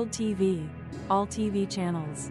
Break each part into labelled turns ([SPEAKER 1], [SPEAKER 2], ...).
[SPEAKER 1] World TV, all TV channels.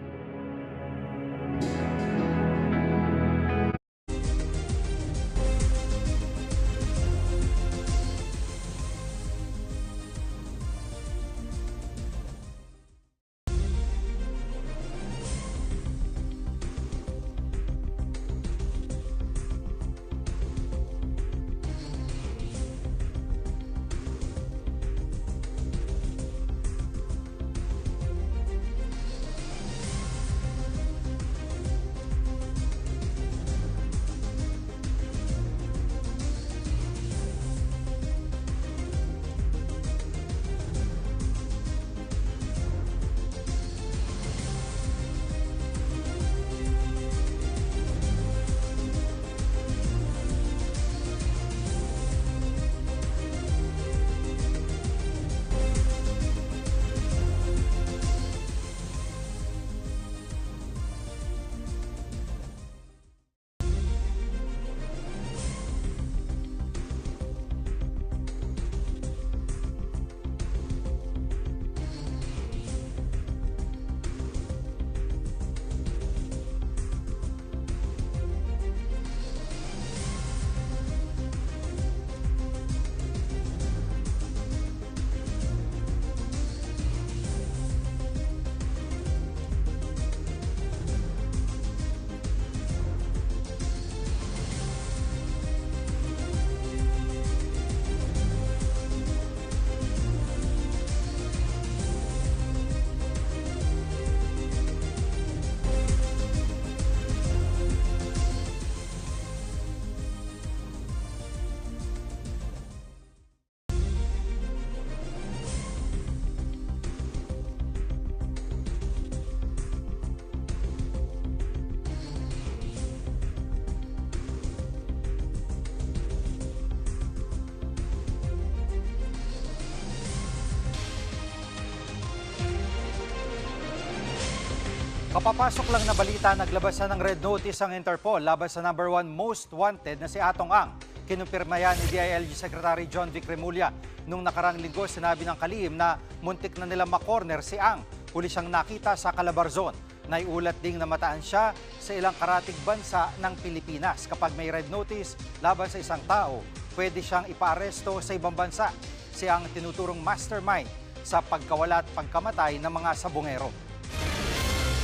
[SPEAKER 2] Kapapasok lang na balita, naglabas na ng red notice ang Interpol laban sa number 1 most wanted na si Atong Ang. Kinumpirma yan ni DILG Secretary John Vic Remulla. Nung nakarang linggo, sinabi ng kalihim na muntik na nilang makorner si Ang. Huli siyang nakita sa Calabarzon. Naiulat ding namataan siya sa ilang karatig bansa ng Pilipinas. Kapag may red notice laban sa isang tao, pwede siyang ipaaresto sa ibang bansa. Si Ang tinuturong mastermind sa pagkawala at pagkamatay ng mga sabongero.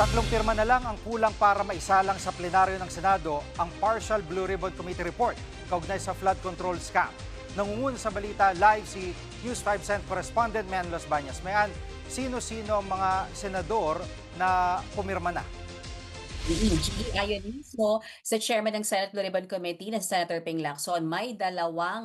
[SPEAKER 2] 3 pirma na lang ang kulang para maisalang sa plenaryo ng Senado ang Partial Blue Ribbon Committee Report kaugnay sa flood control scam. Nangunguna sa balita live si News 5 Cent correspondent Man Los Bañas. Mayan, sino-sino ang mga senador na pumirma na?
[SPEAKER 3] Ayon mismo sa chairman ng Senate Blue Ribbon Committee na si Senator Ping Lacson, may 2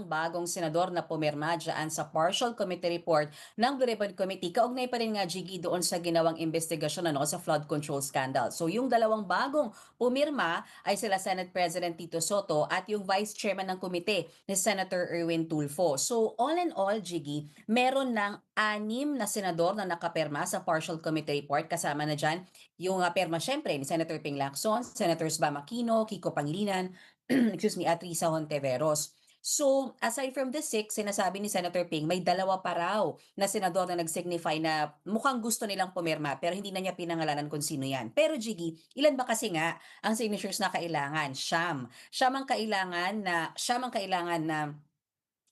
[SPEAKER 3] bagong senador na pumirma dyan sa partial committee report ng Blue Ribbon Committee. Kaugnay pa rin nga, Jiggy, doon sa ginawang investigasyon sa flood control scandal. So yung 2 bagong pumirma ay sila Senate President Tito Soto at yung Vice Chairman ng komite ni Senator Erwin Tulfo. So all in all, Jiggy, meron ng 6 na senador na nakapirma sa partial committee report. Kasama na dyan yung perma syempre ni Senator Ping Lacson, Senators Bam Aquino, Kiko Pangilinan, excuse me, at Risa Hontiveros. So, aside from the 6, sinasabi ni Senator Ping, may 2 pa raw na senador na nag-signify na mukhang gusto nilang pumirma pero hindi na niya pinangalanan kung sino yan. Pero Jiggy, ilan ba kasi nga ang signatures na kailangan? Siyam. Siyam ang kailangan na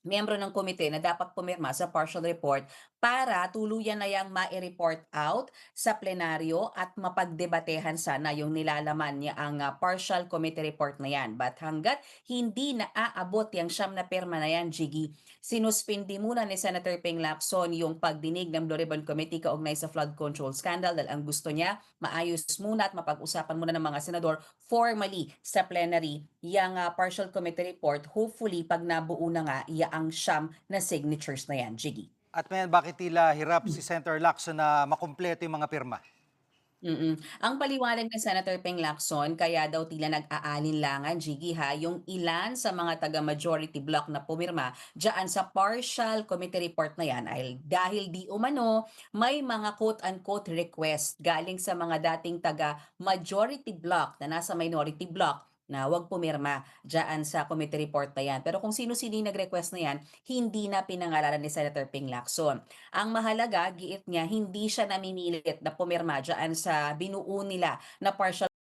[SPEAKER 3] miyembro ng komite na dapat pumirma sa partial report para tuluyan na yang mai-report out sa plenaryo at mapagdebatehan sana yung nilalaman niya ang partial committee report na yan. But hanggat hindi naaabot yung siyam na pirma na yan, Jiggy, sinuspindi muna ni Senator Ping Lacson yung pagdinig ng Blue Ribbon Committee kaugnay sa flood control scandal dahil ang gusto niya maayos muna at mapag-usapan muna ng mga senador formally sa plenary yung partial committee report. Hopefully, pag nabuo na nga, ang siyam na signatures na yan, Jiggy.
[SPEAKER 2] At mayan, bakit tila hirap si Senator Lacson na makumpleto yung mga pirma?
[SPEAKER 3] Ang paliwanag ni Senator Ping Lacson, kaya daw tila nag-aalinlangan, Jiggy ha, yung ilan sa mga taga-majority bloc na pumirma dyan sa partial committee report na yan ay dahil di umano may mga quote-unquote request galing sa mga dating taga-majority bloc na nasa minority bloc na wag pumirma dyan sa committee report na yan. Pero kung sino-sino yung nag-request na yan, hindi na pinangalanan ni Senator Ping Lacson. Ang mahalaga, giit niya, hindi siya namimilit na pumirma dyan sa binuo nila na partial